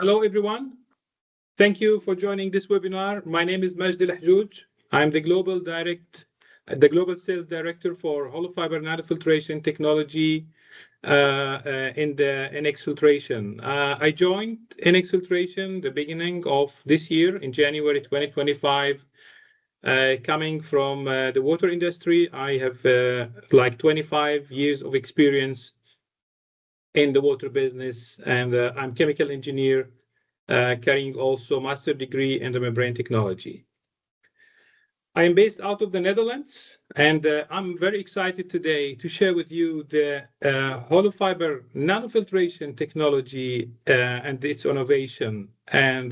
Hello, everyone. Thank you for joining this webinar. My name is Majd El-Hajouj. I'm the Global Sales Director for hollow fiber nanofiltration technology in the NX Filtration. I joined NX Filtration the beginning of this year in January 2025. Coming from the water industry, I have like 25 years of experience in the water business, and I'm chemical engineer, carrying also master degree in the membrane technology. I am based out of the Netherlands, and I'm very excited today to share with you the hollow fiber nanofiltration technology and its innovation. And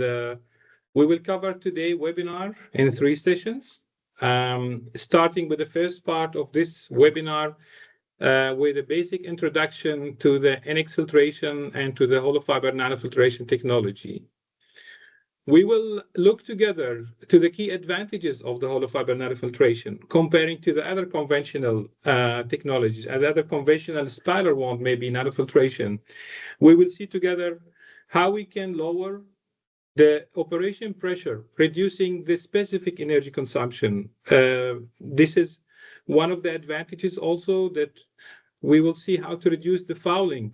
we will cover today webinar in 3 sessions, starting with the first part of this webinar with a basic introduction to the NX filtration and to the hollow fiber nanofiltration technology. We will look together to the key advantages of the hollow fiber nanofiltration, comparing to the other conventional technologies and other conventional spiral wound, maybe nanofiltration. We will see together how we can lower the operation pressure, reducing the specific energy consumption. This is one of the advantages also, that we will see how to reduce the fouling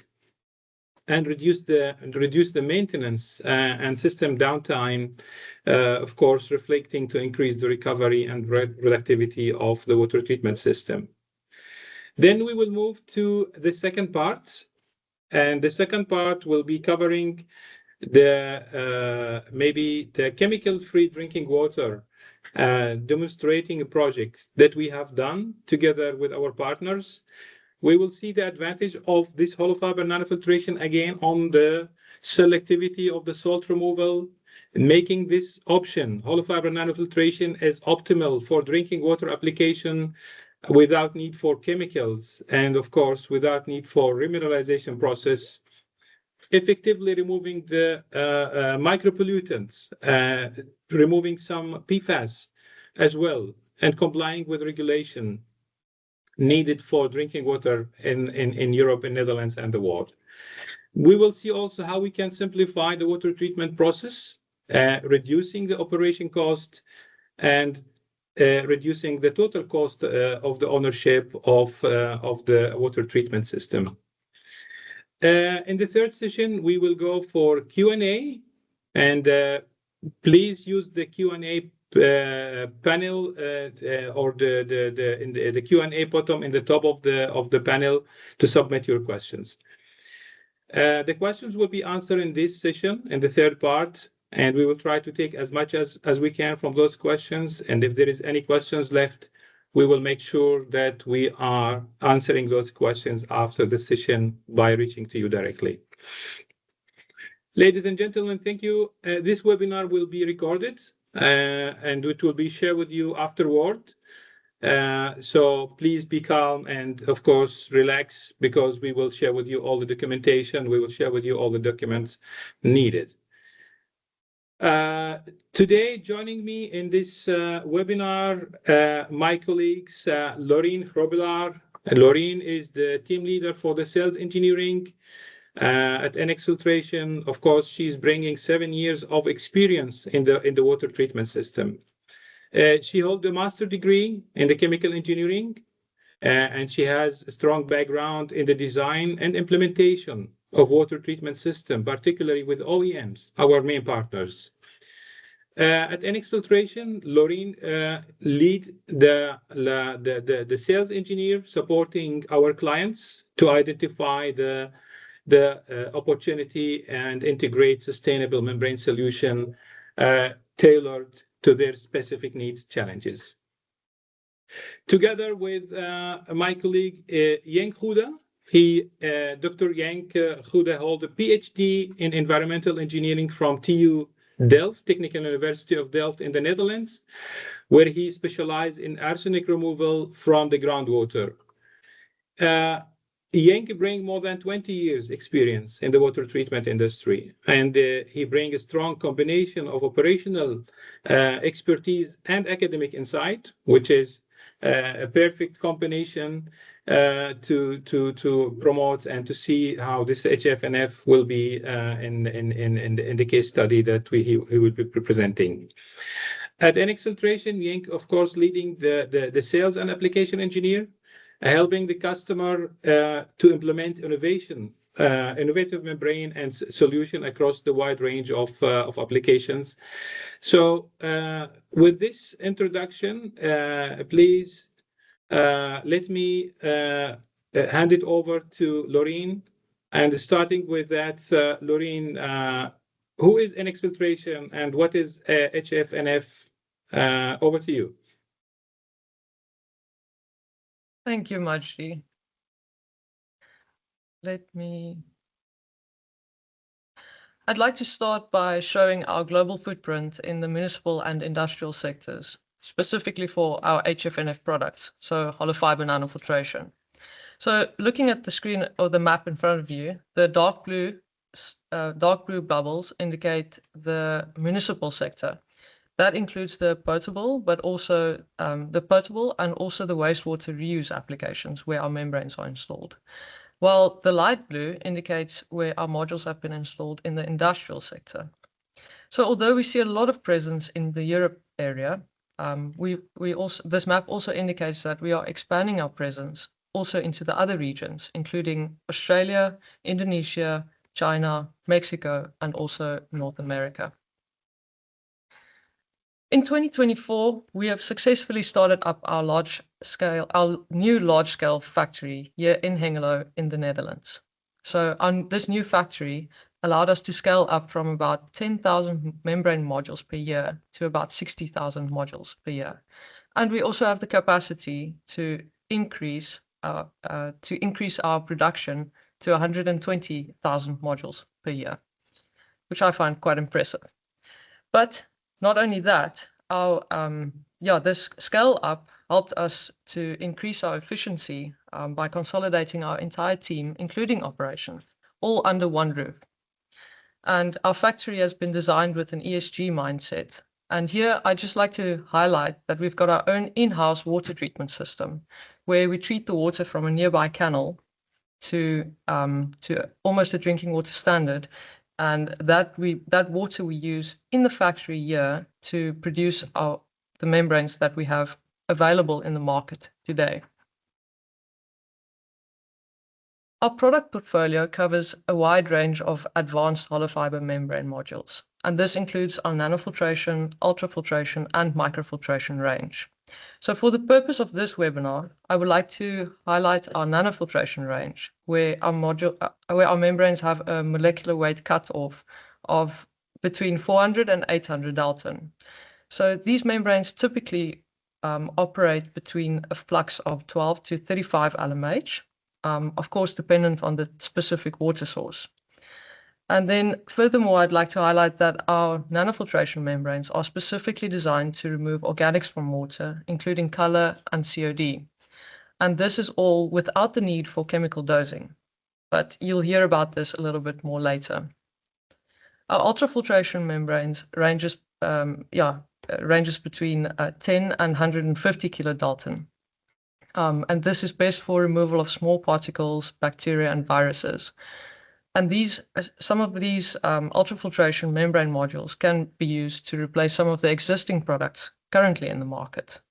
and reduce the maintenance and system downtime, of course, reflecting to increase the recovery and productivity of the water treatment system. Then we will move to the second part, and the second part will be covering maybe the chemical-free drinking water, demonstrating a project that we have done together with our partners. We will see the advantage of this hollow fiber nanofiltration again on the selectivity of the salt removal, making this option, hollow fiber nanofiltration, as optimal for drinking water application without need for chemicals, and of course, without need for remineralization process, effectively removing the micro-pollutants, removing some PFAS as well, and complying with regulation needed for drinking water in Europe, in Netherlands, and the world. We will see also how we can simplify the water treatment process, reducing the operation cost and reducing the total cost of the ownership of the water treatment system. In the third session, we will go for Q&A, and please use the Q&A panel or the Q&A button in the top of the panel to submit your questions. The questions will be answered in this session, in the third part, and we will try to take as much as we can from those questions. And if there is any questions left, we will make sure that we are answering those questions after the session by reaching to you directly. Ladies and gentlemen, thank you. This webinar will be recorded and it will be shared with you afterward. So please be calm and, of course, relax, because we will share with you all the documentation. We will share with you all the documents needed. Today, joining me in this webinar, my colleagues, Loreen Grobbelaar. Loreen is the team leader for the sales engineering at NX Filtration. Of course, she's bringing 7 years of experience in the water treatment system. She holds a master degree in the chemical engineering, and she has a strong background in the design and implementation of water treatment system, particularly with OEMs, our main partners. At NX Filtration, Loreen lead the sales engineer supporting our clients to identify the opportunity and integrate sustainable membrane solution tailored to their specific needs challenges. Together with my colleague Yang Huda, Dr. Yang Huda holds a PhD in environmental engineering from TU Delft, Technical University of Delft in the Netherlands, where he specialized in arsenic removal from the groundwater. Yang brings more than 20 years experience in the water treatment industry, and he brings a strong combination of operational expertise and academic insight, which is a perfect combination to promote and to see how this HFNF will be in the case study that he will be presenting. At NX Filtration, Yink, of course, leading the sales and application engineer, helping the customer to implement innovative membrane and solution across the wide range of applications. So with this introduction, please let me hand it over to Laureen. And starting with that, Laureen, who is NX Filtration and what is HFNF? Over to you. Thank you, Majdi. I'd like to start by showing our global footprint in the municipal and industrial sectors, specifically for our HFNF products, so hollow fiber nanofiltration. So looking at the screen or the map in front of you, the dark blue bubbles indicate the municipal sector. That includes the potable, but also the potable and also the wastewater reuse applications where our membranes are installed. While the light blue indicates where our modules have been installed in the industrial sector. So although we see a lot of presence in the Europe area, this map also indicates that we are expanding our presence also into the other regions, including Australia, Indonesia, China, Mexico, and also North America. In 2024, we have successfully started up our new large-scale factory here in Hengelo in the Netherlands. So this new factory allowed us to scale up from about 10,000 membrane modules per year to about 60,000 modules per year. And we also have the capacity to increase our production to 120,000 modules per year, which I find quite impressive. But not only that, this scale up helped us to increase our efficiency by consolidating our entire team, including operations, all under one roof. And our factory has been designed with an ESG mindset. And here I'd just like to highlight that we've got our own in-house water treatment system, where we treat the water from a nearby canal to almost a drinking water standard. And that water we use in the factory here to produce the membranes that we have available in the market today. Our product portfolio covers a wide range of advanced hollow fiber membrane modules, and this includes our nanofiltration, ultrafiltration, and microfiltration range. So for the purpose of this webinar, I would like to highlight our nanofiltration range, where our membranes have a molecular weight cutoff of between 400 and 800 Dalton. So these membranes typically operate between a flux of 12 to 35 LMH, of course, dependent on the specific water source. And then furthermore, I'd like to highlight that our nanofiltration membranes are specifically designed to remove organics from water, including color and COD. And this is all without the need for chemical dosing. But you'll hear about this a little bit more later. Our ultrafiltration membranes ranges between 10 and 150 kilodalton. And this is best for removal of small particles, bacteria, and viruses. And some of these ultrafiltration membrane modules can be used to replace some of the existing products currently in the market.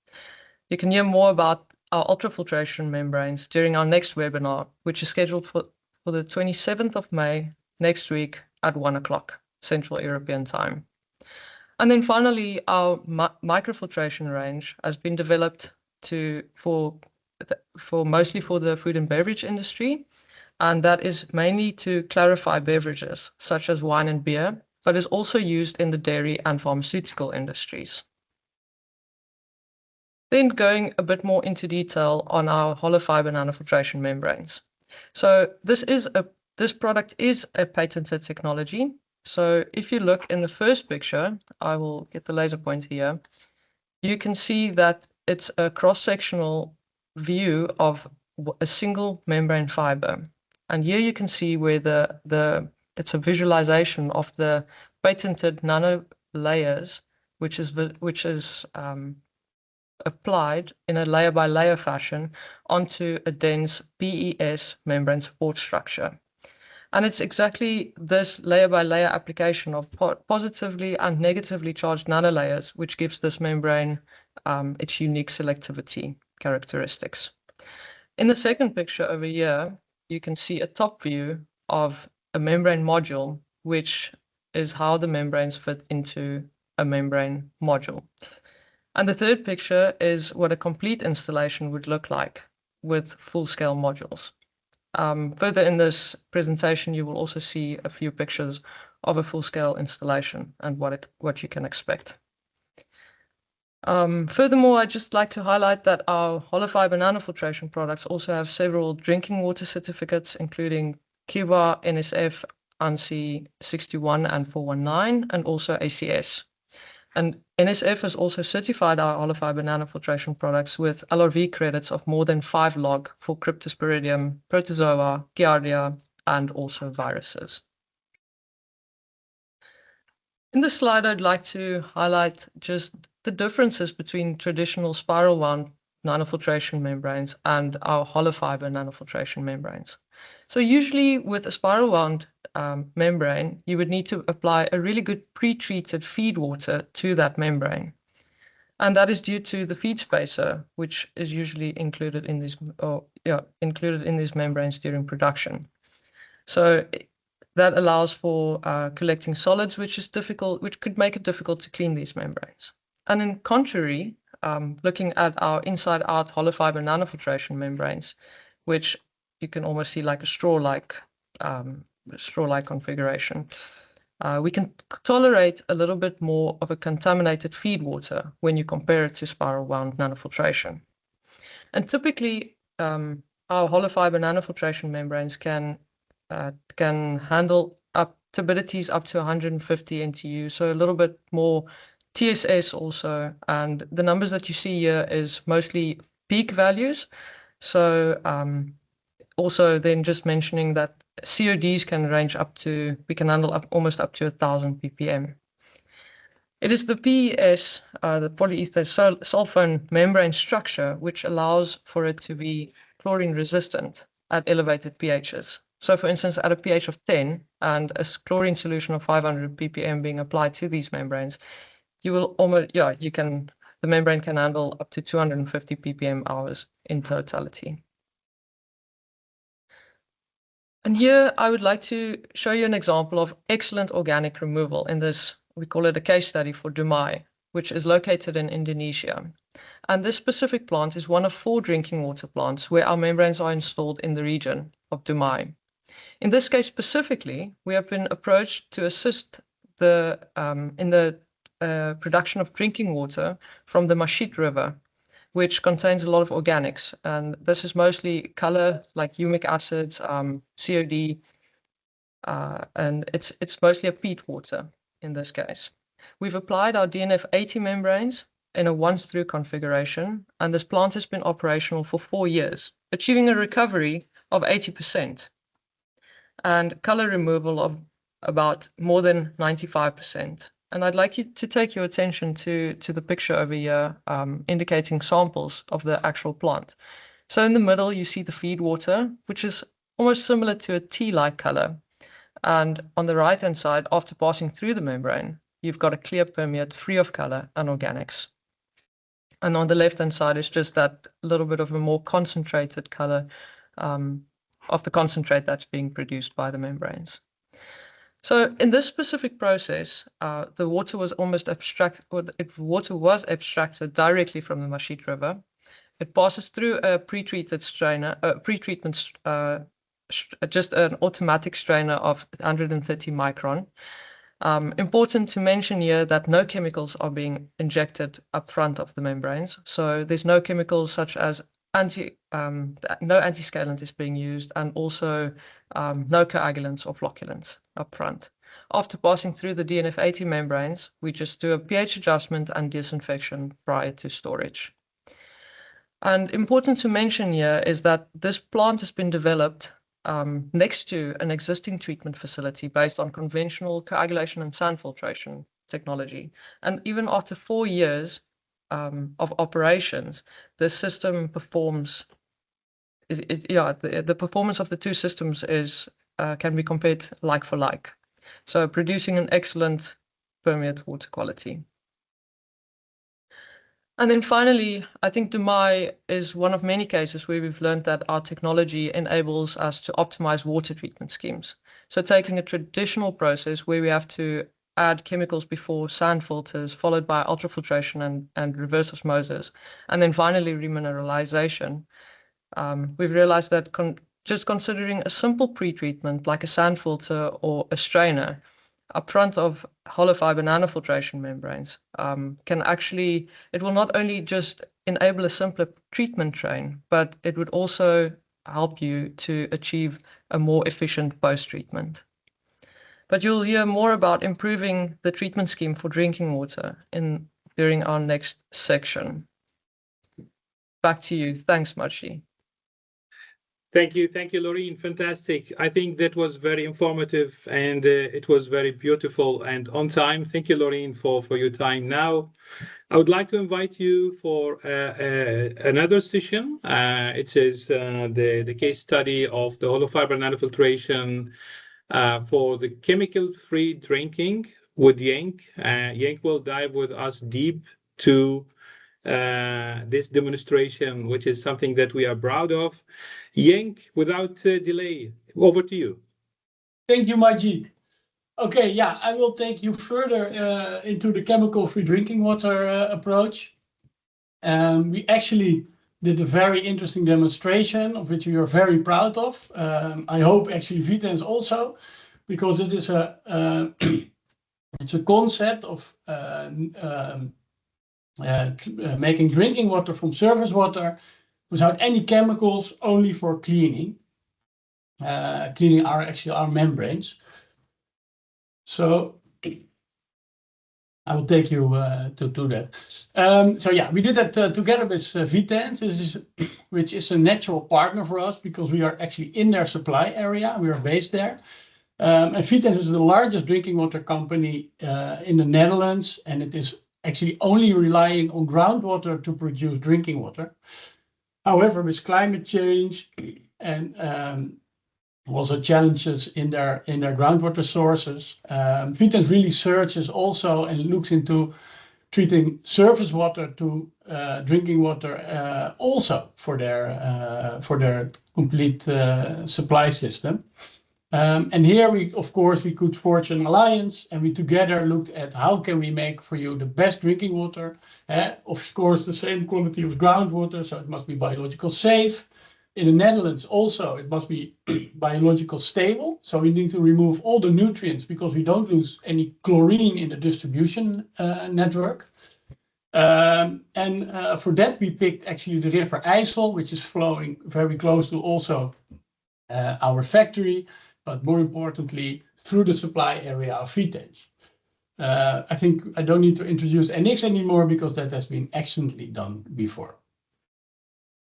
You can hear more about our ultrafiltration membranes during our next webinar, which is scheduled for the 27th of May next week at 1 o'clock Central European Time. And then finally, our microfiltration range has been developed mostly for the food and beverage industry. And that is mainly to clarify beverages such as wine and beer, but is also used in the dairy and pharmaceutical industries. Then going a bit more into detail on our hollow fiber nanofiltration membranes. So this product is a patented technology. So if you look in the first picture, I will get the laser pointer here, you can see that it's a cross-sectional view of a single membrane fiber. And here you can see where it's a visualization of the patented nano layers, which is applied in a layer-by-layer fashion onto a dense PES membrane support structure. And it's exactly this layer-by-layer application of positively and negatively charged nanolayers which gives this membrane its unique selectivity characteristics. In the second picture over here, you can see a top view of a membrane module, which is how the membranes fit into a membrane module. And the third picture is what a complete installation would look like with full-scale modules. Further in this presentation, you will also see a few pictures of a full-scale installation and what you can expect. Furthermore, I'd just like to highlight that our hollow fiber nanofiltration products also have several drinking water certificates, including Cuba, NSF, ANSI 61 and 419, and also ACS. And NSF has also certified our hollow fiber nanofiltration products with LRV credits of more than 5 log for Cryptosporidium, Protozoa, Giardia, and also viruses. In this slide, I'd like to highlight just the differences between traditional spiral wound nanofiltration membranes and our hollow fiber nanofiltration membranes. So usually with a spiral wound membrane, you would need to apply a really good pre-treated feed water to that membrane. And that is due to the feed spacer, which is usually included in these membranes during production. So that allows for collecting solids, which could make it difficult to clean these membranes. And in contrary, looking at our inside-out hollow fiber nanofiltration membranes, which you can almost see like a straw-like configuration, we can tolerate a little bit more of a contaminated feed water when you compare it to spiral wound nanofiltration. And typically, our hollow fiber nanofiltration membranes can handle turbidity up to 150 NTU, so a little bit more TSS also. And the numbers that you see here is mostly peak values. So also then just mentioning that CODs can range we can handle almost up to 1,000 ppm. It is the PES, the polyether sulfone membrane structure, which allows for it to be chlorine resistant at elevated pHs. So for instance, at a pH of 10 and a chlorine solution of 500 ppm being applied to these membranes, the membrane can handle up to 250 ppm hours in totality. And here I would like to show you an example of excellent organic removal in this, we call it a case study for Dumai, which is located in Indonesia. And this specific plant is one of 4 drinking water plants where our membranes are installed in the region of Dumai. In this case specifically, we have been approached to assist in the production of drinking water from the Mashit River, which contains a lot of organics. And this is mostly color like humic acids, COD, and it's mostly a peat water in this case. We've applied our DNF 80 membranes in a once-through configuration, and this plant has been operational for 4 years, achieving a recovery of 80% and color removal of about more than 95%. And I'd like you to take your attention to the picture over here, indicating samples of the actual plant. So in the middle, you see the feed water, which is almost similar to a tea-like color. And on the right-hand side, after passing through the membrane, you've got a clear permeate free of color and organics. And on the left-hand side is just that little bit of a more concentrated color of the concentrate that's being produced by the membranes. So in this specific process, the water was abstracted directly from the Mashit River. It passes through a pre-treatment just an automatic strainer of 130 micron. Important to mention here that no chemicals are being injected up front of the membranes. So there's no chemicals such as no antiscalant is being used, and also no coagulants or flocculants up front. After passing through the DNF 80 membranes, we just do a pH adjustment and disinfection prior to storage. And important to mention here is that this plant has been developed next to an existing treatment facility based on conventional coagulation and sand filtration technology. And even after 4 years, of operations, the system performs. The performance of the two systems is can be compared like for like, so producing an excellent permeate water quality. And then finally, I think Dumai is one of many cases where we've learned that our technology enables us to optimize water treatment schemes. So taking a traditional process where we have to add chemicals before sand filters, followed by ultrafiltration and reverse osmosis, and then finally remineralization, we've realized that just considering a simple pre-treatment like a sand filter or a strainer upfront of hollow fiber nanofiltration membranes it will not only just enable a simpler treatment train, but it would also help you to achieve a more efficient post-treatment. But you'll hear more about improving the treatment scheme for drinking water during our next section. Back to you. Thanks, Majdi. Thank you, Loreen. Fantastic. I think that was very informative and it was very beautiful and on time. Thank you, Loreen, for your time. Now, I would like to invite you for another session. It is the case study of the hollow fiber nanofiltration for the chemical-free drinking with Yenk. Yenk will dive with us deep to this demonstration, which is something that we are proud of. Yenk, without delay, over to you. Thank you, Majid. Okay, yeah, I will take you further into the chemical-free drinking water approach. We actually did a very interesting demonstration of which we are very proud of. I hope actually Vitens also, because it is it's a concept of making drinking water from surface water without any chemicals, only for cleaning our membranes. So I will take you to that. So yeah, we did that together with Vitens, which is a natural partner for us because we are actually in their supply area. We are based there. And Vitens is the largest drinking water company in the Netherlands, and it is actually only relying on groundwater to produce drinking water. However, with climate change and also challenges in their groundwater sources, Vitens really searches also and looks into treating surface water to drinking water also for their complete supply system. And here we could forge an alliance, and we together looked at how can we make for you the best drinking water. Of course, the same quality of groundwater, so it must be biological safe. In the Netherlands also, it must be biological stable. So we need to remove all the nutrients because we don't lose any chlorine in the distribution network. For that, we picked actually the River IJssel, which is flowing very close to also our factory, but more importantly, through the supply area of Vitens. I think I don't need to introduce NX anymore because that has been excellently done before.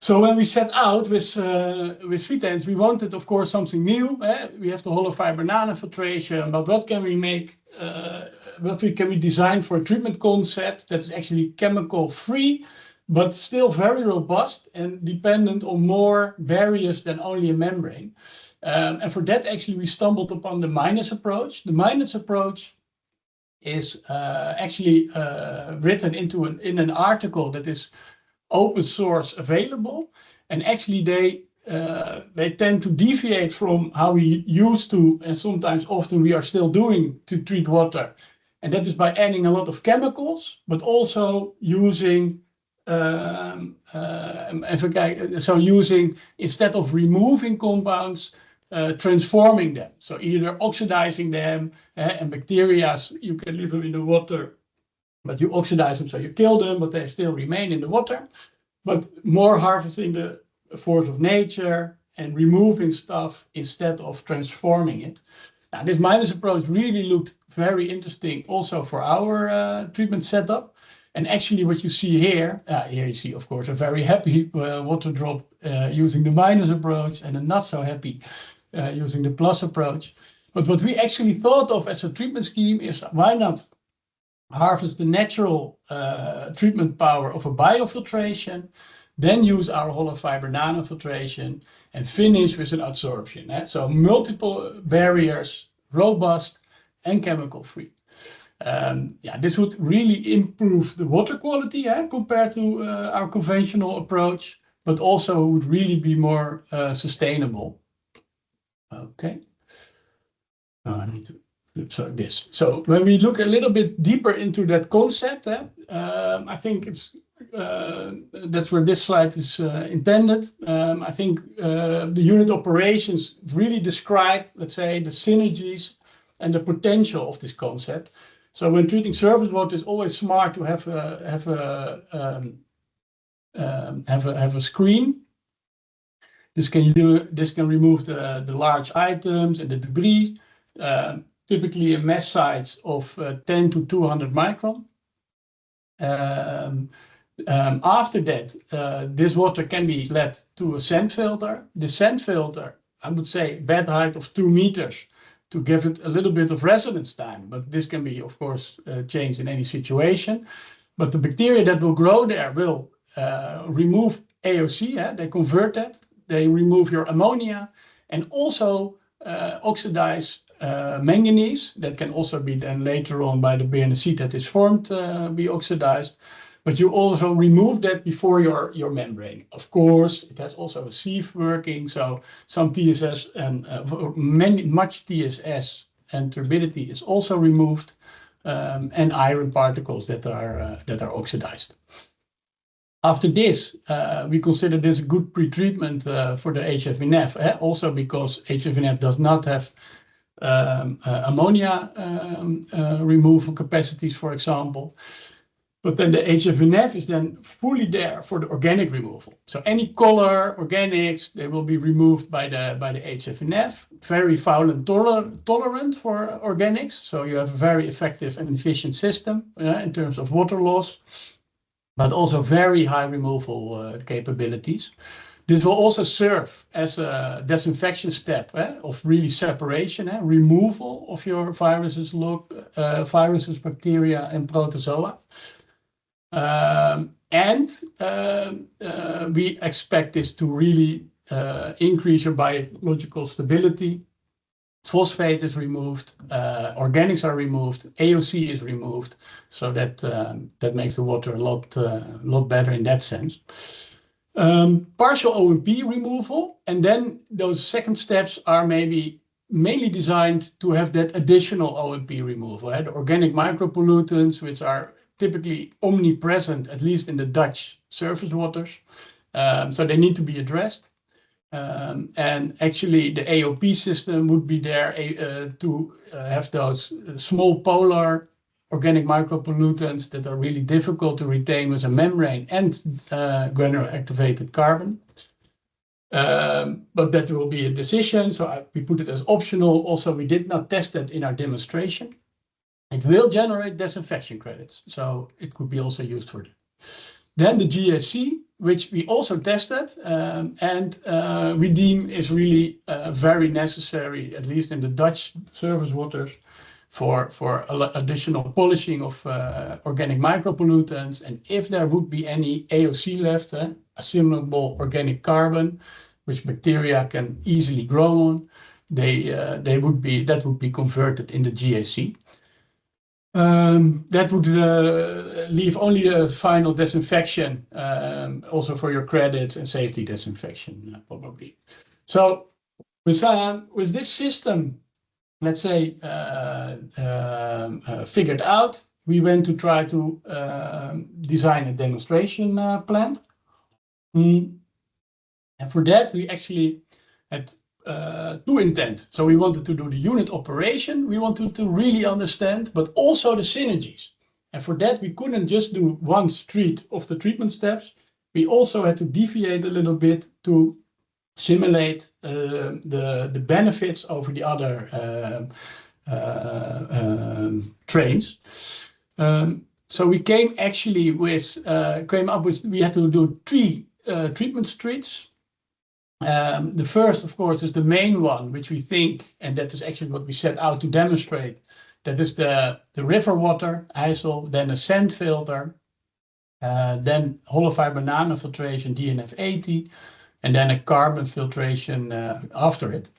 So when we set out with Vitens, we wanted, of course, something new. We have the hollow fiber nanofiltration, but what can we make? Can we design for a treatment concept that's actually chemical-free, but still very robust and dependent on more barriers than only a membrane? And for that, actually, we stumbled upon the minus approach. The minus approach is actually written in an article that is open source available, and actually they tend to deviate from how we used to, and sometimes often we are still doing, to treat water, and that is by adding a lot of chemicals, but also using using, instead of removing compounds, transforming them, so either oxidizing them, and bacteria, you can leave them in the water, but you oxidize them, so you kill them, but they still remain in the water. But more harvesting the force of nature and removing stuff instead of transforming it. Now, this minus approach really looked very interesting also for our treatment setup. And actually what you see here you see, of course, a very happy water drop using the minus approach and a not so happy using the plus approach. But what we actually thought of as a treatment scheme is, why not harvest the natural treatment power of a biofiltration, then use our hollow fiber nanofiltration, and finish with an adsorption. So multiple barriers, robust and chemical free. This would really improve the water quality compared to our conventional approach, but also would really be more sustainable. Okay. I need to flip this. So when we look a little bit deeper into that concept, I think it's that's where this slide is intended. I think the unit operations really describe, let's say, the synergies and the potential of this concept. So when treating surface water, it's always smart to have a screen. This can remove the large items and the debris. Typically a mesh size of 10 to 200 micron. After that, this water can be led to a sand filter. The sand filter, I would say, bed height of 2 meters to give it a little bit of residence time. But this can be, of course, changed in any situation. But the bacteria that will grow there will remove AOC. They convert that. They remove your ammonia and also oxidize manganese. That can also be then later on by the BNC that is formed be oxidized. But you also remove that before your membrane. Of course, it has also a sieve working, so some TSS and much TSS and turbidity is also removed, and iron particles that are oxidized. After this, we consider this a good pretreatment for the HFNF, also because HFNF does not have ammonia removal capacities, for example. But then the HFNF is then fully there for the organic removal. So any color, organics, they will be removed by the HFNF. Very foulant tolerant for organics. So you have a very effective and efficient system in terms of water loss, but also very high removal capabilities. This will also serve as a disinfection step of really separation, removal of your viruses, bacteria, and protozoa. We expect this to really increase your biological stability. Phosphate is removed, organics are removed, AOC is removed, so that makes the water a lot better in that sense. Partial OMP removal, and then those second steps are maybe mainly designed to have that additional OMP removal, the organic micro-pollutants, which are typically omnipresent, at least in the Dutch surface waters. So they need to be addressed. And actually the AOP system would be there to have those small polar organic micropollutants that are really difficult to retain with a membrane and granular activated carbon. But that will be a decision, so we put it as optional. Also, we did not test that in our demonstration. It will generate disinfection credits, so it could be also used for that. Then the GSC, which we also tested, and we deem is really very necessary, at least in the Dutch surface waters, for additional polishing of organic micropollutants. And if there would be any AOC left, assimilable organic carbon, which bacteria can easily grow on, that would be converted in the GAC. That would leave only a final disinfection, also for your credits and safety disinfection, probably. So with this system, let's say, figured out, we went to try to design a demonstration plant. And for that, we actually had two intents. So we wanted to do the unit operation, we wanted to really understand, but also the synergies. And for that, we couldn't just do one street of the treatment steps. We also had to deviate a little bit to simulate the benefits over the other trains. So we came up with, we had to do 3 treatment streets. The first, of course, is the main one, which we think, and that is actually what we set out to demonstrate, That is the river water, IJssel, then a sand filter, then hollow fiber nanofiltration, DNF80, and then a carbon filtration after it.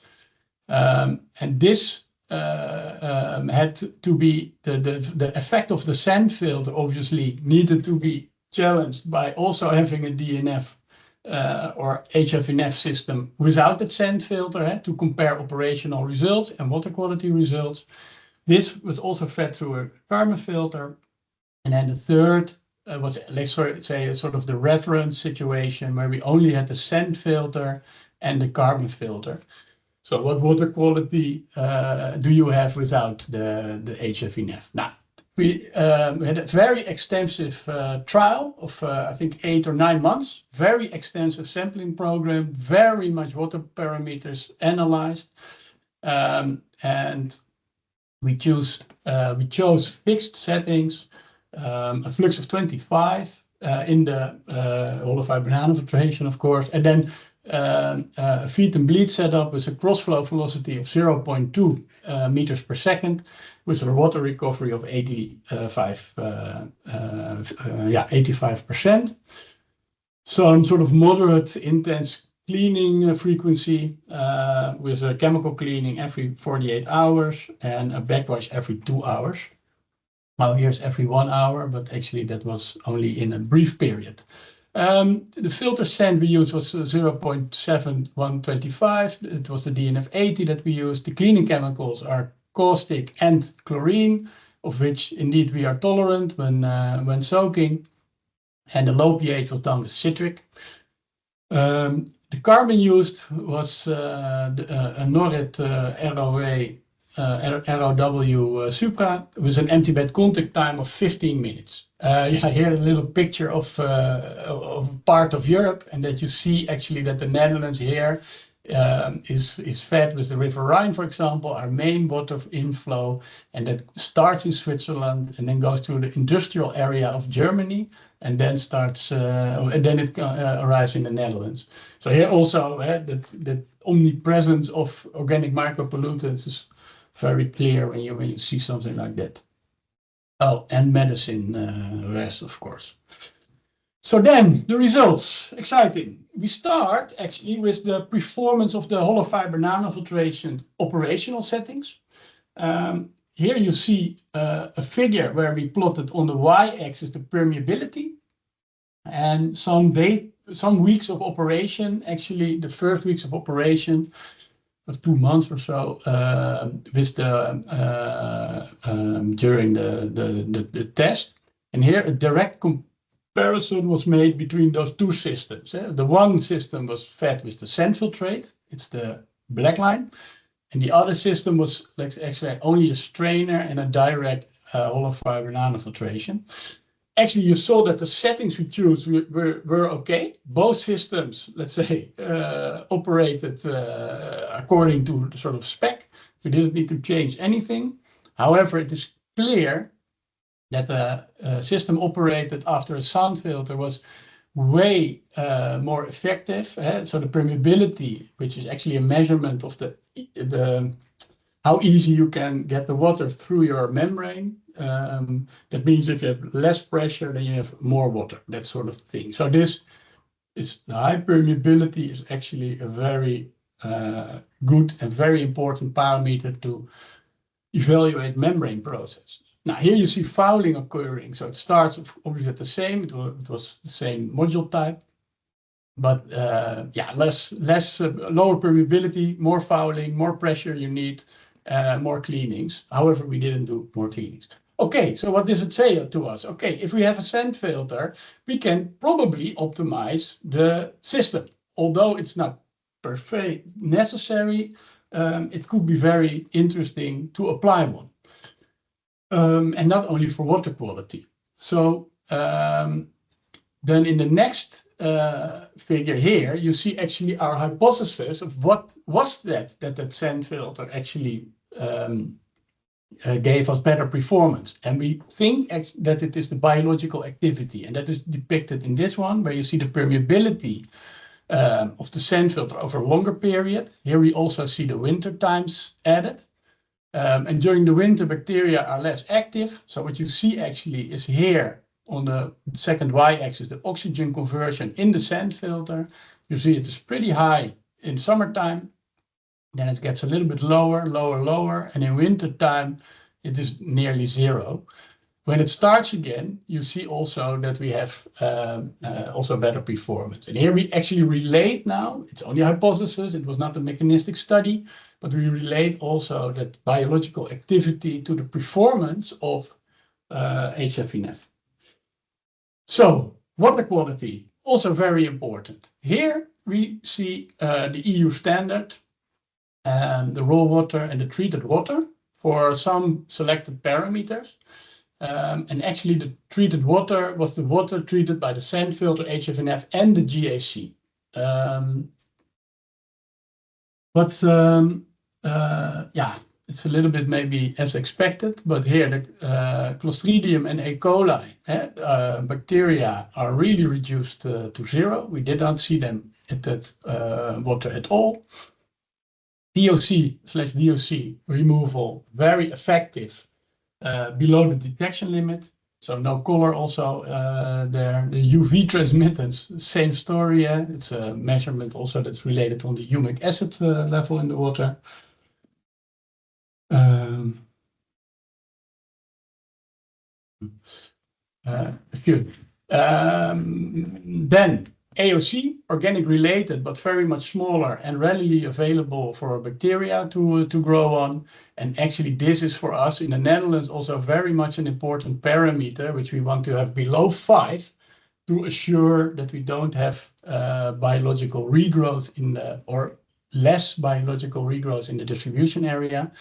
And this had to be, the effect of the sand filter obviously needed to be challenged by also having a DNF or HFNF system without that sand filter to compare operational results and water quality results. This was also fed through a carbon filter. And then the third was, let's say, a sort of the reference situation where we only had the sand filter and the carbon filter. So what water quality do you have without the HFNF? Now, we had a very extensive trial of, I think, 8 or 9 months, very extensive sampling program, very much water parameters analyzed. And we chose fixed settings, a flux of 25 in the hollow fiber nanofiltration, of course, and then a feed and bleed setup with a cross-flow velocity of 0.2 meters per second, with a water recovery of 85%. Some sort of moderate intense cleaning frequency with a chemical cleaning every 48 hours and a backwash every 2 hours. Now here's every 1 hour, but actually that was only in a brief period. The filter sand we used was 0.7125. It was the DNF80 that we used. The cleaning chemicals are caustic and chlorine, of which indeed we are tolerant when soaking. And the low pH was done with citric. The carbon used was a Norrit ROW Supra with an empty bed contact time of 15 minutes. Here a little picture of part of Europe, and that you see actually that the Netherlands here is fed with the River Rhine, for example, our main water inflow, and that starts in Switzerland and then goes to the industrial area of Germany, and then starts and then it arrives in the Netherlands. So here also the omnipresence of organic micro-pollutants is very clear when you see something like that. Oh, and medicine rest, of course. So then the results, exciting. We start actually with the performance of the hollow fiber nanofiltration operational settings. Here you see a figure where we plotted on the y-axis the permeability, and some weeks of operation, actually the first weeks of operation of 2 months or so, with during the test. And here a direct comparison was made between those two systems. The one system was fed with the sand filtrate, it's the black line, and the other system was actually only a strainer and a direct hollow fiber nanofiltration. Actually, you saw that the settings we chose were okay. Both systems, let's say, operated according to the sort of spec. We didn't need to change anything. However, it is clear that the system operated after a sand filter was way more effective. So the permeability, which is actually a measurement of the how easy you can get the water through your membrane. That means if you have less pressure, then you have more water, that sort of thing. So this is the high permeability is actually a very good and very important parameter to evaluate membrane processes. Now here you see fouling occurring. So it starts obviously at the same, it was the same module type, but lower permeability, more fouling, more pressure you need, more cleanings. However, we didn't do more cleanings. Okay, so what does it say to us? Okay, if we have a sand filter, we can probably optimize the system. Although it's not per se necessary, it could be very interesting to apply one. And not only for water quality. So then in the next figure here, you see actually our hypothesis of what was that sand filter actually gave us better performance. And we think that it is the biological activity, and that is depicted in this one, where you see the permeability of the sand filter over a longer period. Here we also see the winter times added. And during the winter, bacteria are less active. So what you see actually is here on the second y-axis, the oxygen conversion in the sand filter. You see it is pretty high in summertime. Then it gets a little bit lower, lower. And in wintertime, it is nearly zero. When it starts again, you see also that we have also better performance. And here we actually relate now, it's only a hypothesis, it was not a mechanistic study, but we relate also that biological activity to the performance of HFNF. So, water quality, also very important. Here we see the EU standard, the raw water and the treated water for some selected parameters. And actually the treated water was the water treated by the sand filter, HFNF and the GAC. Yeah, it's a little bit maybe as expected, but here the Clostridium and E. coli bacteria are really reduced to zero. We did not see them in that water at all. DOC/VOC removal, very effective. Below the detection limit, so no color also there. The UV transmittance, same story. It's a measurement also that's related on the humic acid level in the water. Then AOC, organic related, but very much smaller and readily available for bacteria to grow on. And actually this is for us in the Netherlands also very much an important parameter, which we want to have below 5 to assure that we don't have biological regrowth in the, or less biological regrowth in the distribution area.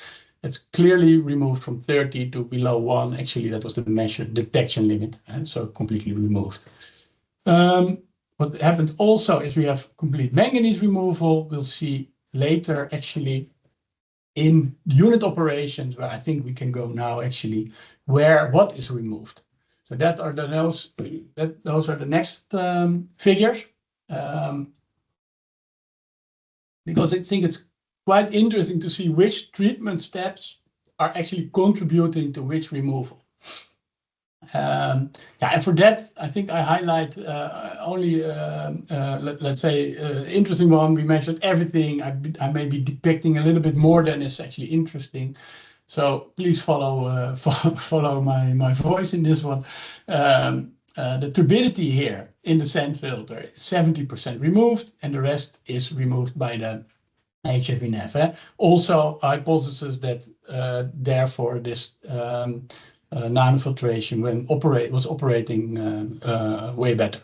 It's clearly removed from 30 to below 1. Actually, that was the measured detection limit, so completely removed. What happens also is we have complete manganese removal. We'll see later actually in unit operations where I think we can go now actually where what is removed. So those are the next figures. Because I think it's quite interesting to see which treatment steps are actually contributing to which removal. Yeah, and for that, I think I highlight only, let's say, interesting one. We measured everything. I may be depicting a little bit more than is actually interesting. So please follow my voice in this one. The turbidity here in the sand filter is 70% removed, and the rest is removed by the HFNF. Also, hypothesis that therefore this nanofiltration was operating way better.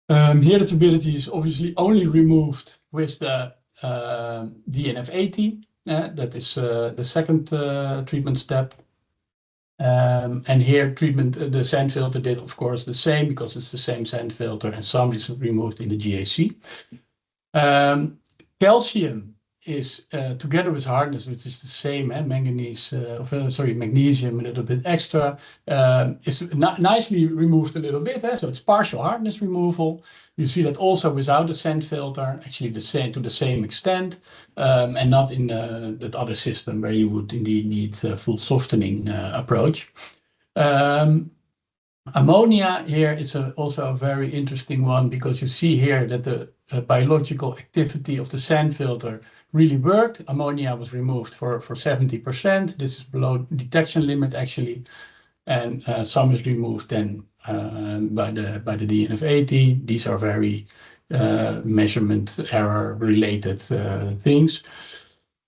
Here the turbidity is obviously only removed with the DNF80. That is the second treatment step. And here the sand filter did of course the same because it's the same sand filter, and some is removed in the GAC. Calcium is together with hardness, which is the same, magnesium a little bit extra, is nicely removed a little bit, so it's partial hardness removal. You see that also without the sand filter, actually to the same extent, and not in that other system where you would indeed need a full softening approach. Ammonia here is also a very interesting one because you see here that the biological activity of the sand filter really worked. Ammonia was removed for 70%. This is below detection limit actually, and some is removed then by the DNF80. These are very measurement error related things.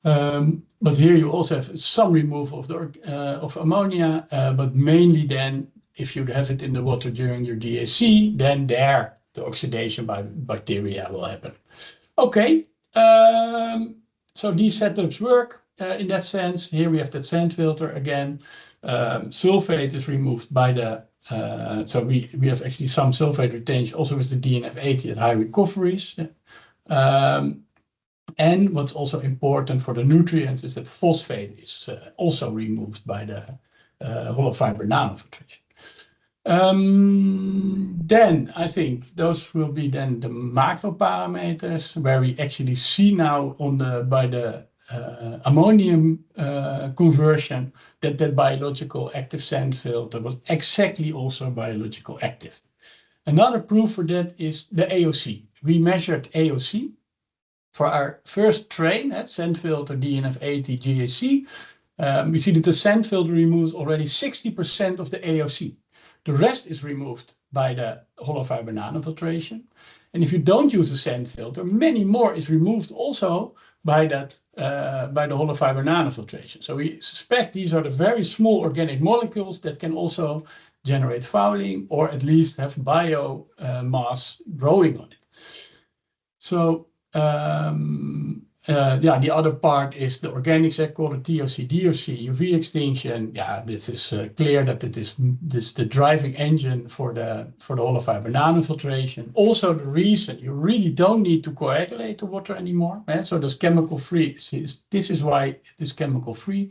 But here you also have some removal of ammonia, but mainly then if you have it in the water during your GAC, then there the oxidation by bacteria will happen. Okay, so these setups work in that sense. Here we have that sand filter again. Sulfate is removed by the, so we have actually some sulfate retention also with the DNF80 at high recoveries. And what's also important for the nutrients is that phosphate is also removed by the hollow fiber nanofiltration. Then I think those will be then the macro parameters where we actually see now by the ammonium conversion, that biological active sand filter was exactly also biological active. Another proof for that is the AOC. We measured AOC for our first train at sand filter DNF80 GAC. We see that the sand filter removes already 60% of the AOC. The rest is removed by the hollow fiber nanofiltration. And if you don't use a sand filter, many more is removed also by the hollow fiber nanofiltration. So we suspect these are the very small organic molecules that can also generate fouling or at least have biomass growing on it. So the other part is the organics, I call it TOC, DOC, UV extinction. Yeah, this is clear that it is this the driving engine for the hollow fiber nanofiltration. Also, the reason you really don't need to coagulate the water anymore. So there's chemical free. This is why it is chemical free.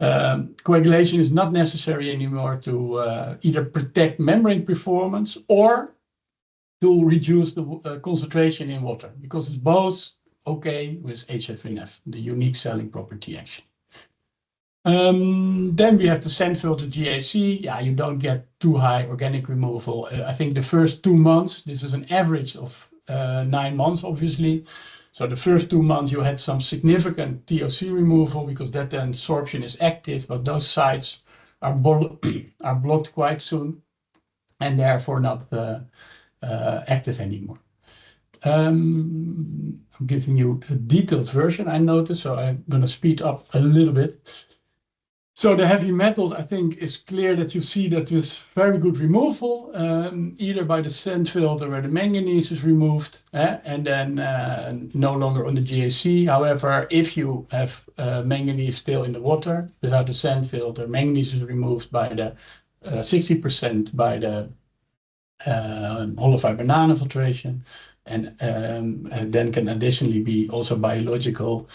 Coagulation is not necessary anymore to either protect membrane performance or to reduce the concentration in water, because it's both okay with HFNF, the unique selling property action. Then we have the sand filter GAC. Yeah, you don't get too high organic removal. I think the first 2 months, this is an average of 9 months, obviously. So the first 2 months you had some significant TOC removal because that then sorption is active, but those sites are blocked quite soon and therefore not active anymore. I'm giving you a detailed version, I noticed, so I'm going to speed up a little bit. So the heavy metals, I think, is clear that you see that with very good removal, either by the sand filter where the manganese is removed, and then no longer on the GAC. However, if you have manganese still in the water without the sand filter, manganese is removed by the 60% by the hollow fiber nanofiltration, and then can additionally be also biological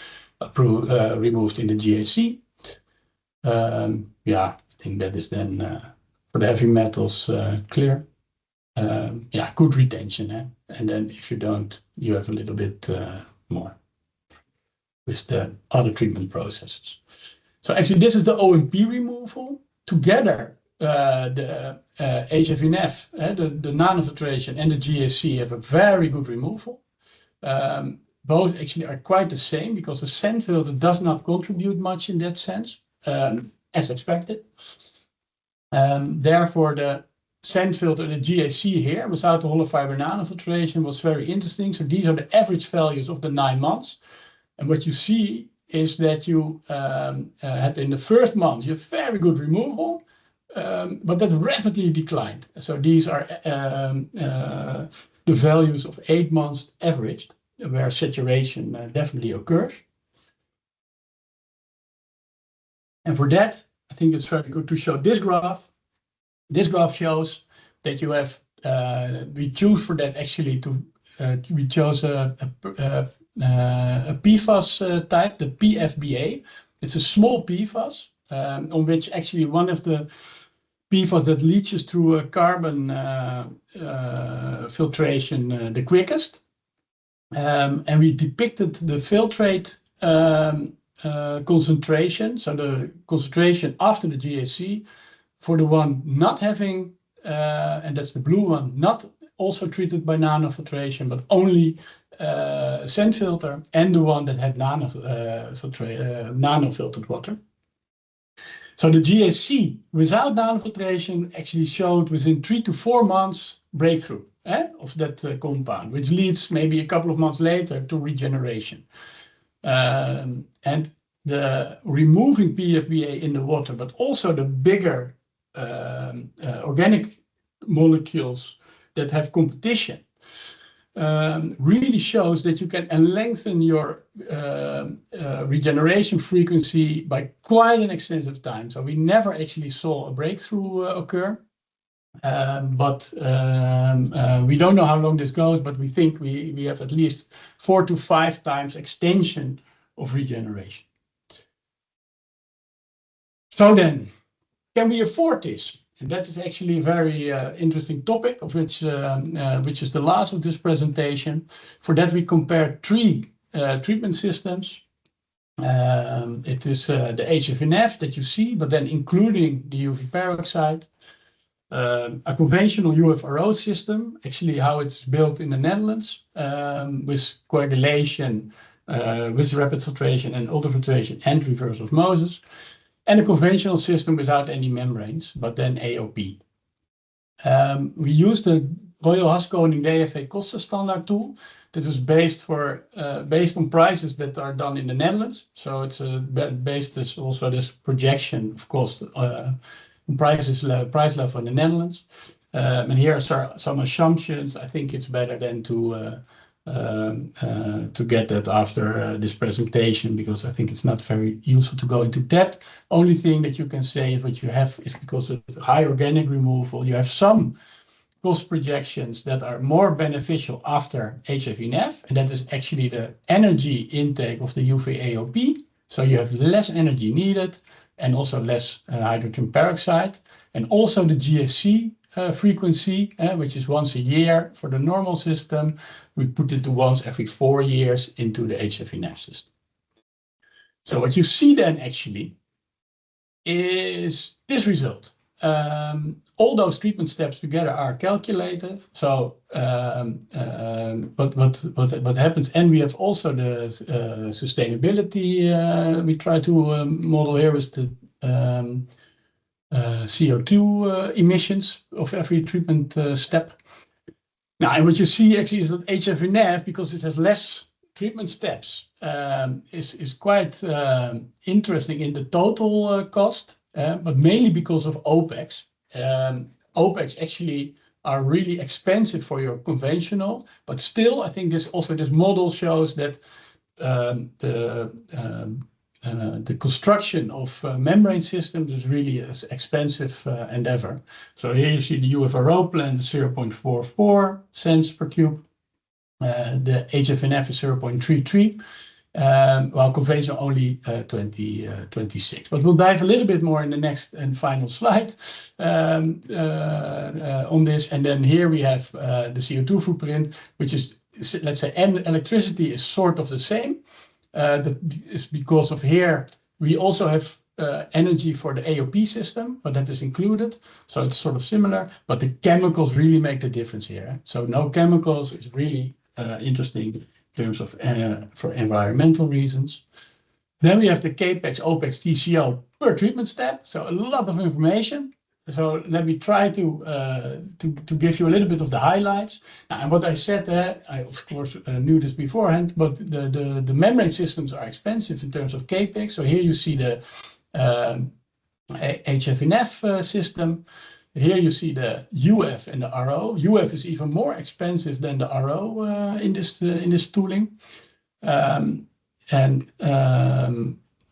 removed in the GAC. I think that is then for the heavy metals clear. Good retention. And then if you don't, you have a little bit more with the other treatment processes. So actually this is the OMP removal. Together, the HFNF, the nanofiltration and the GAC have a very good removal. Both actually are quite the same because the sand filter does not contribute much in that sense. As expected. Therefore, the sand filter, the GAC here, without the hollow fiber nanofiltration, was very interesting. So these are the average values of the 9 months. And what you see is that you had in the first month, you have very good removal, but that rapidly declined. So these are the values of 8 months averaged, where saturation definitely occurs. And for that, I think it's very good to show this graph. This graph shows that you have, we choose for that actually we chose a PFAS type, the PFBA. It's a small PFAS on which actually one of the PFAS that leaches through a carbon filtration the quickest. And we depicted the filtrate concentration, so the concentration after the GAC for the one not having, and that's the blue one, not also treated by nanofiltration, but only sand filter, and the one that had nanofiltered water. So the GAC without nanofiltration actually showed within 3 to 4 months breakthrough of that compound, which leads maybe a couple of months later to regeneration. And the removing PFBA in the water, but also the bigger organic molecules that have competition, really shows that you can lengthen your regeneration frequency by quite an extensive time. So we never actually saw a breakthrough occur. But we don't know how long this goes, but we think we have at least 4 to 5 times extension of regeneration. So then, can we afford this? And that is actually a very interesting topic, of which is the last of this presentation. For that, we compared 3 treatment systems. It is the HFNF that you see, but then including the UV peroxide. A conventional UFRO system, actually how it's built in the Netherlands, with coagulation, with rapid filtration and ultrafiltration and reverse osmosis, and a conventional system without any membranes, but then AOP. We use the Royal Haskoning DFV kostenstandaard tool that is based on prices that are done in the Netherlands. So it's based this also this projection of cost price level in the Netherlands. And here are some assumptions. I think it's better than to get that after this presentation, because I think it's not very useful to go into depth. Only thing that you can say is what you have is, because of high organic removal, you have some cost projections that are more beneficial after HFNF, and that is actually the energy intake of the UV-AOP. So you have less energy needed, and also less hydrogen peroxide, and also the GSC frequency, which is once a year for the normal system. We put it to once every 4 years into the HFNF system. So what you see then actually is this result. All those treatment steps together are calculated. So what happens, and we have also the sustainability we try to model here with the CO2 emissions of every treatment step. Now, and what you see actually is that HFNF, because it has less treatment steps, is quite interesting in the total cost, but mainly because of OPEX. OPEX actually are really expensive for your conventional, but still, I think this model shows that the construction of membrane systems is really an expensive endeavor. So here you see the UFRO plant is 0.44 cents per cube. The HFNF is 0.33, while conventional only 26. But we'll dive a little bit more in the next and final slide on this. And then here we have the CO2 footprint, which is, let's say, electricity is sort of the same. That is because of here we also have energy for the AOP system, but that is included, so it's sort of similar, but the chemicals really make the difference here. So no chemicals is really interesting in terms of for environmental reasons. Then we have the CAPEX, OPEX, TCO per treatment step, so a lot of information. So let me try to give you a little bit of the highlights. And what I said, I of course knew this beforehand, but the membrane systems are expensive in terms of CAPEX. So here you see the HFNF system. Here you see the UF and the RO. UF is even more expensive than the RO in this tooling.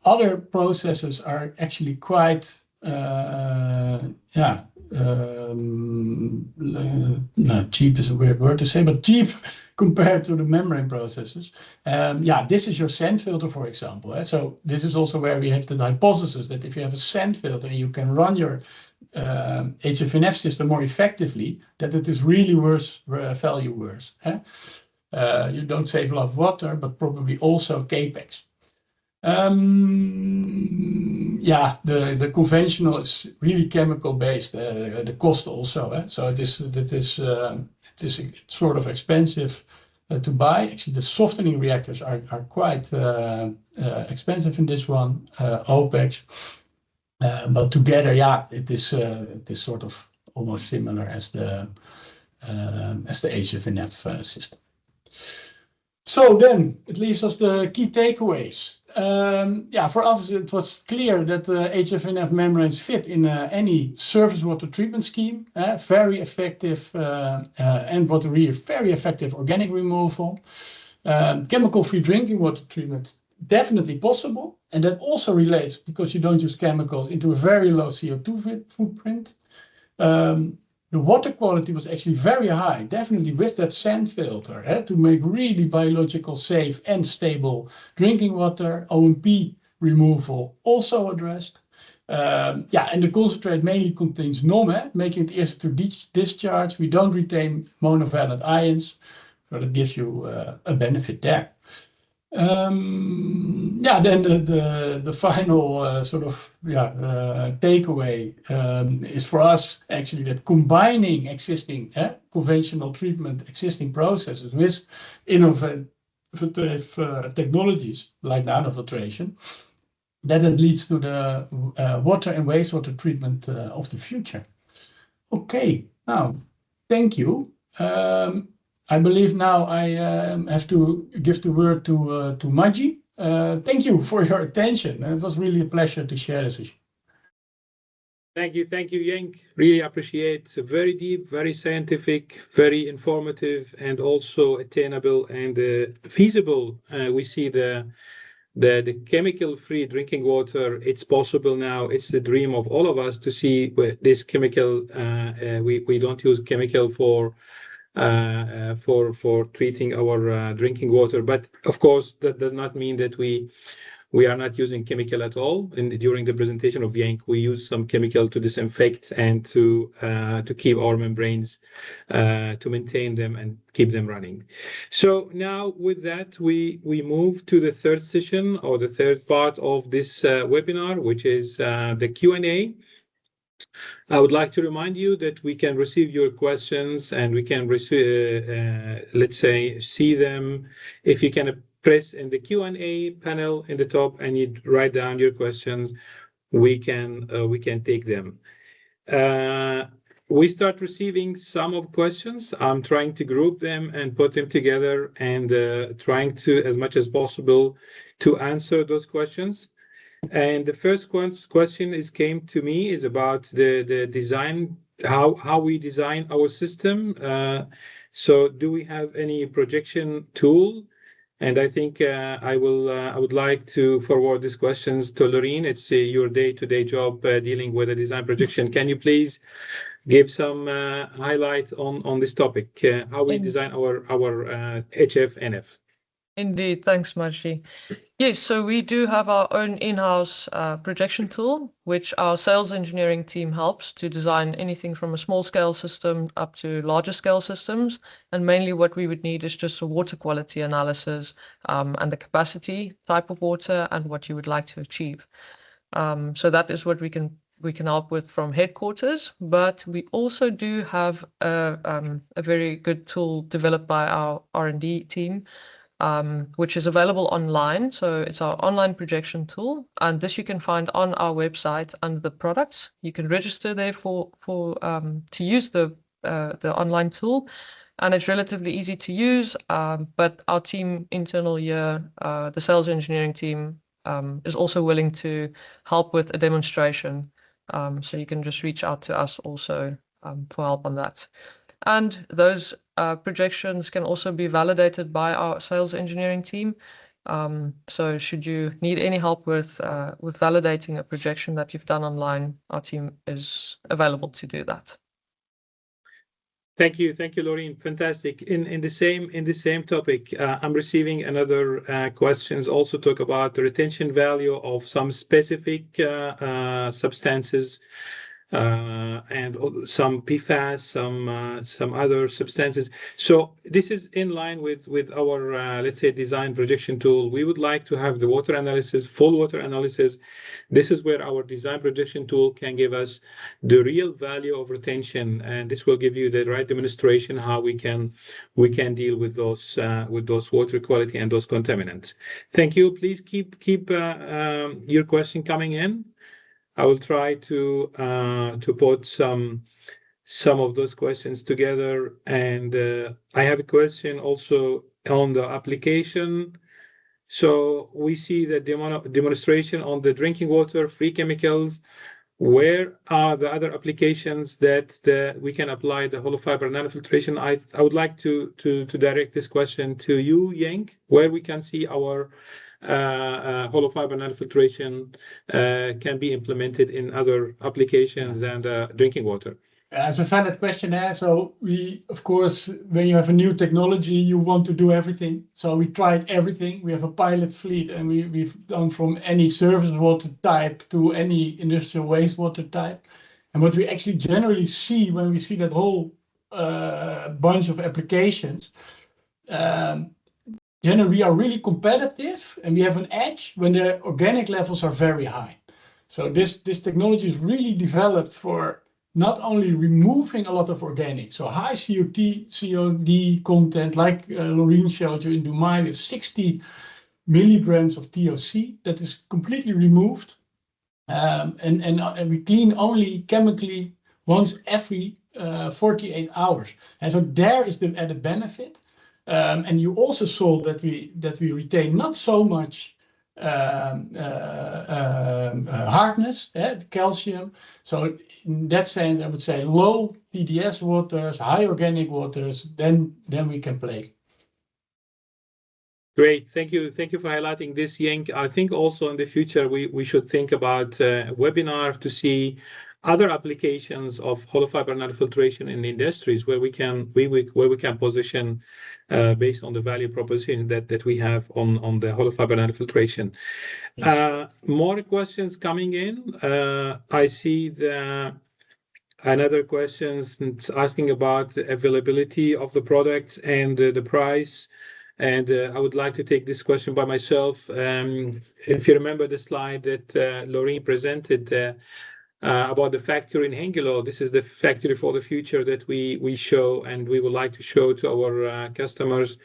Other processes are actually quite cheap is a weird word to say, but cheap compared to the membrane processes. This is your sand filter, for example. So this is also where we have the hypothesis that if you have a sand filter, you can run your HFNF system more effectively, that it is really value worse. You don't save a lot of water, but probably also CAPEX. The conventional is really chemical based. The cost also, so it is sort of expensive to buy. Actually, the softening reactors are quite expensive in this one, OPEX. But together, it is sort of almost similar as the HFNF system. So then it leaves us the key takeaways. For us, it was clear that HFNF membranes fit in any surface water treatment scheme. Very effective and very effective organic removal. Chemical-free drinking water treatment, definitely possible. And that also relates, because you don't use chemicals, into a very low CO2 footprint. The water quality was actually very high, definitely with that sand filter, to make really biological safe and stable drinking water. OMP removal also addressed. And the concentrate mainly contains NOM, making it easier to discharge. We don't retain monovalent ions, so that gives you a benefit there. Yeah, then the final sort of takeaway is for us actually that combining existing conventional treatment, existing processes with innovative technologies like nanofiltration, that it leads to the water and wastewater treatment of the future. Okay, now thank you. I believe now I have to give the word to Maggie. Thank you for your attention. It was really a pleasure to share this with you. Thank you, Jenk. Really appreciate. Very deep, very scientific, very informative, and also attainable and feasible. We see the chemical-free drinking water. It's possible now. It's the dream of all of us to see this chemical. We don't use chemical for treating our drinking water, but of course that does not mean that we are not using chemical at all. And during the presentation of Yank, we use some chemical to disinfect and to keep our membranes, to maintain them and keep them running. So now with that, we move to the third session or the third part of this webinar, which is the Q&A. I would like to remind you that we can receive your questions and we can let's say, see them. If you can press in the Q&A panel in the top and you write down your questions, we can take them. We start receiving some of questions. I'm trying to group them and put them together and trying to, as much as possible, to answer those questions. And the first question came to me is about the design, how we design our system. So do we have any projection tool? And I think I would like to forward these questions to Loreen. It's your day-to-day job dealing with a design projection. Can you please give some highlights on this topic, how we design our HF/NF? Indeed, thanks, Majdi. Yes, so we do have our own in-house projection tool, which our sales engineering team helps to design anything from a small scale system up to larger scale systems. And mainly what we would need is just a water quality analysis and the capacity, type of water, and what you would like to achieve. So that is what we can help with from headquarters, but we also do have a very good tool developed by our R&D team, which is available online. So it's our online projection tool, and this you can find on our website under the products. You can register there to use the online tool, and it's relatively easy to use. But our team internal here, the sales engineering team, is also willing to help with a demonstration. So you can just reach out to us also for help on that. And those projections can also be validated by our sales engineering team. So should you need any help with validating a projection that you've done online, our team is available to do that. Thank you, Loreen. Fantastic. In the same topic, I'm receiving another questions. Also talk about the retention value of some specific substances. And some PFAS, some other substances. So this is in line with our, let's say, design projection tool. We would like to have the water analysis, full water analysis. This is where our design projection tool can give us the real value of retention, and this will give you the right demonstration how we can deal with those water quality and those contaminants. Thank you. Please keep your question coming in. I will try to put some of those questions together. And I have a question also on the application. So we see the demonstration on the drinking water, free chemicals. Where are the other applications that we can apply the hollow fiber nanofiltration? I would like to direct this question to you, Yank, where we can see our hollow fiber nanofiltration can be implemented in other applications than drinking water. It's a valid question. So we, of course, when you have a new technology, you want to do everything. So we tried everything. We have a pilot fleet, and we've done from any surface water type to any industrial wastewater type. And what we actually generally see when we see that whole bunch of applications, generally we are really competitive and we have an edge when the organic levels are very high. So this technology is really developed for not only removing a lot of organic, so high COD content, like Loreen showed you in Dubai with 60 milligrams of TOC that is completely removed. And we clean only chemically once every 48 hours. And so there is the added benefit. And you also saw that we retain not so much hardness, calcium. So in that sense, I would say low TDS waters, high organic waters, then we can play. Great, thank you for highlighting this, Yenk. I think also in the future we should think about a webinar to see other applications of hollow fiber nanofiltration in the industries where we can position based on the value proposition that we have on the hollow fiber nanofiltration. Yes. More questions coming in. I see another question asking about the availability of the products and the price. And I would like to take this question by myself. If you remember the slide that Loreen presented about the factory in Hengelo, this is the factory for the future that we show and we would like to show to our customers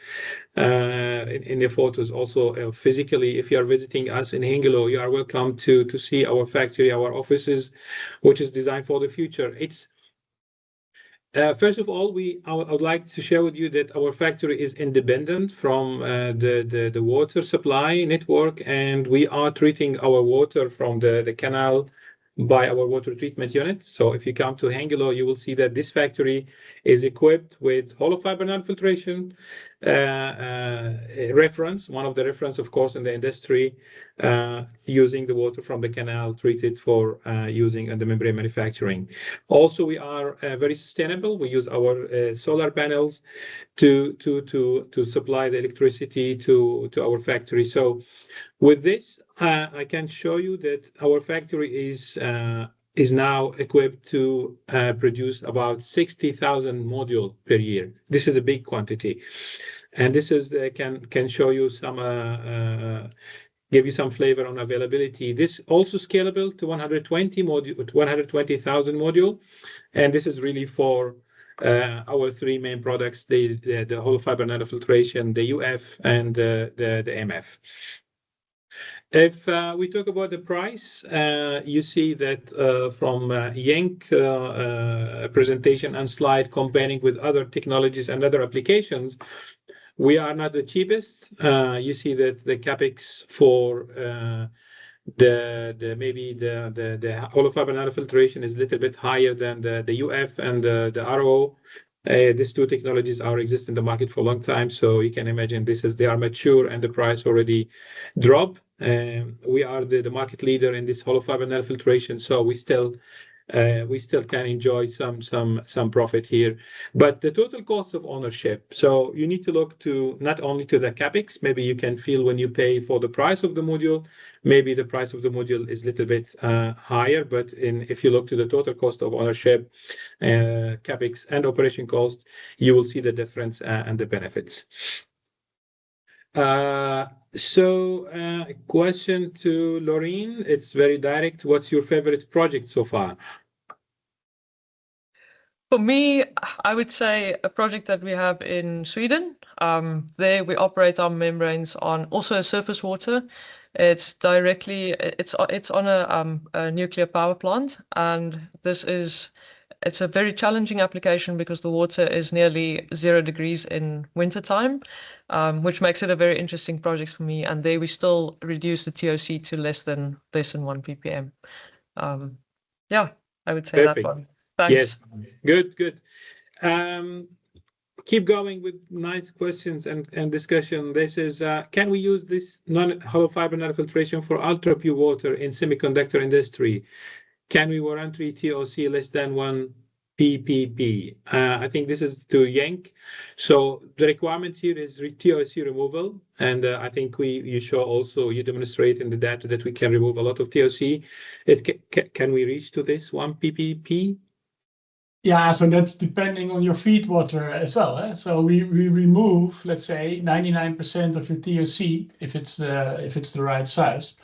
in the photos. Also physically, if you are visiting us in Hengelo, you are welcome to see our factory, our offices, which is designed for the future. It's first of all, I would like to share with you that our factory is independent from the water supply network, and we are treating our water from the canal by our water treatment unit. So if you come to Hengelo, you will see that this factory is equipped with hollow fiber nanofiltration reference, one of the reference, of course, in the industry, using the water from the canal treated for using in the membrane manufacturing. Also, we are very sustainable. We use our solar panels to supply the electricity to our factory. So with this, I can show you that our factory is now equipped to produce about 60,000 modules per year. This is a big quantity, and this is can show you some give you some flavor on availability. This also scalable to 120,000 module, and this is really for our three main products: the hollow fiber nanofiltration, the UF, and the MF. If we talk about the price, you see that from Yenk presentation and slide comparing with other technologies and other applications, we are not the cheapest. You see that the capex for the hollow fiber nanofiltration is a little bit higher than the UF and the RO. These two technologies exist in the market for a long time, so you can imagine they are mature and the price already dropped. We are the market leader in this hollow fiber nanofiltration, so we still can enjoy some profit here. But the total cost of ownership, so you need to look to not only to the capex. Maybe you can feel when you pay for the price of the module, maybe the price of the module is a little bit higher, but if you look to the total cost of ownership, capex and operation cost, you will see the difference and the benefits. Question to Loreen, it's very direct. What's your favorite project so far? For me, I would say a project that we have in Sweden. There we operate our membranes on also surface water. It's on a nuclear power plant, and it's a very challenging application because the water is nearly 0 degrees in wintertime, which makes it a very interesting project for me. And there we still reduce the TOC to less than 1 ppm. Yeah, I would say Perfect. that one. Thanks. Yes, good. Keep going with nice questions and discussion. This is, can we use this hollow fiber nanofiltration for ultra pure water in semiconductor industry? Can we warranty TOC less than 1 ppb? I think this is to Yenk. So the requirement here is TOC removal, and I think you demonstrate in the data that we can remove a lot of TOC. Can we reach to this 1 ppb? Yeah, so that's depending on your feed water as well. Eh? So we remove, let's say, 99% of your TOC if it's the right size.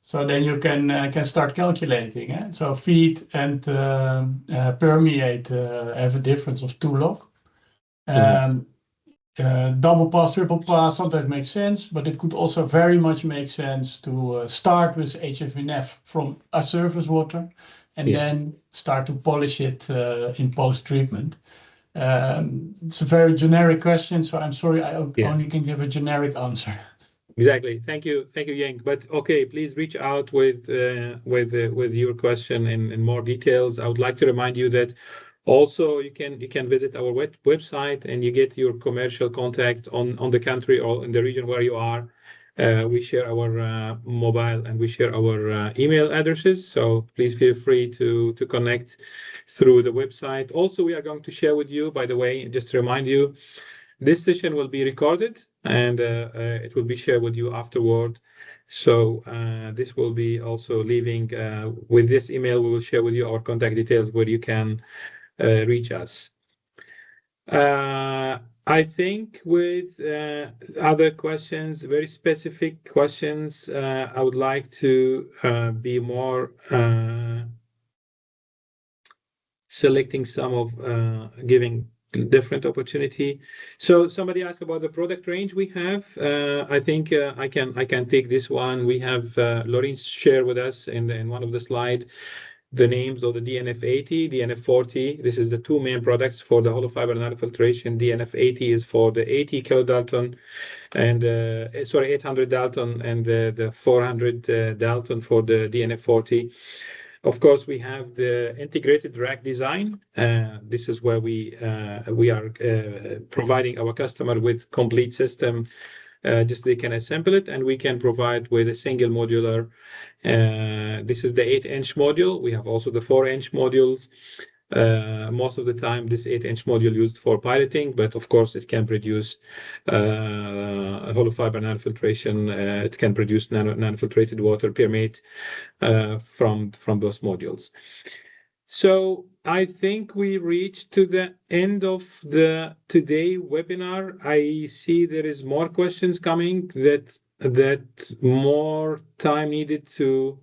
So then you can start calculating. Eh? So feed and permeate have a difference of 2 log. Double pass, triple pass sometimes makes sense, but it could also very much make sense to start with HFNF from a surface water and then start to polish it in post-treatment. It's a very generic question, so I'm sorry I only can give a generic answer. Exactly. Thank you, Yang. But okay, please reach out with your question in more details. I would like to remind you that also you can visit our website and you get your commercial contact on the country or in the region where you are. We share our mobile and we share our email addresses. So please feel free to connect through the website. Also, we are going to share with you, by the way, just to remind you, this session will be recorded and it will be shared with you afterward. So this will be also leaving with this email. We will share with you our contact details where you can reach us. I think with other questions, very specific questions, I would like to be more selecting some of giving different opportunity. So somebody asked about the product range we have. I think I can take this one. We have Lorraine share with us in one of the slides the names of the DNF80, DNF40. This is the two main products for the hollow fiber nanofiltration. DNF80 is for the 80 kilodalton and 800 dalton and the 400 dalton for the DNF40. Of course, we have the integrated rack design. This is where we are providing our customer with complete system. Just they can assemble it, and we can provide with a single modular. This is the 8-inch module. We have also the 4-inch modules. Most of the time, this 8-inch module used for piloting, but of course, it can produce hollow fiber nanofiltration. It can produce nanofiltrated water permeate from those modules. So I think we reached to the end of the today webinar. I see there is more questions coming that more time needed to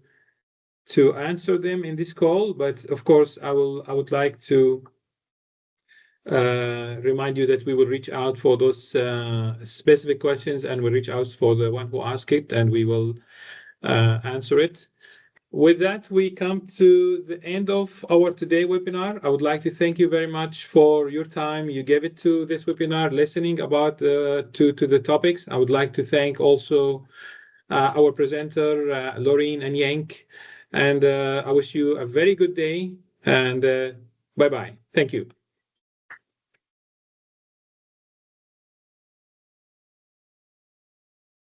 answer them in this call. But of course, I would like to remind you that we will reach out for those specific questions, and we'll reach out for the one who asked it, and we will answer it. With that, we come to the end of our today webinar. I would like to thank you very much for your time you gave it to this webinar, listening about to the topics. I would like to thank also our presenter, Lorraine and Yank. And I wish you a very good day, and bye-bye. Thank you.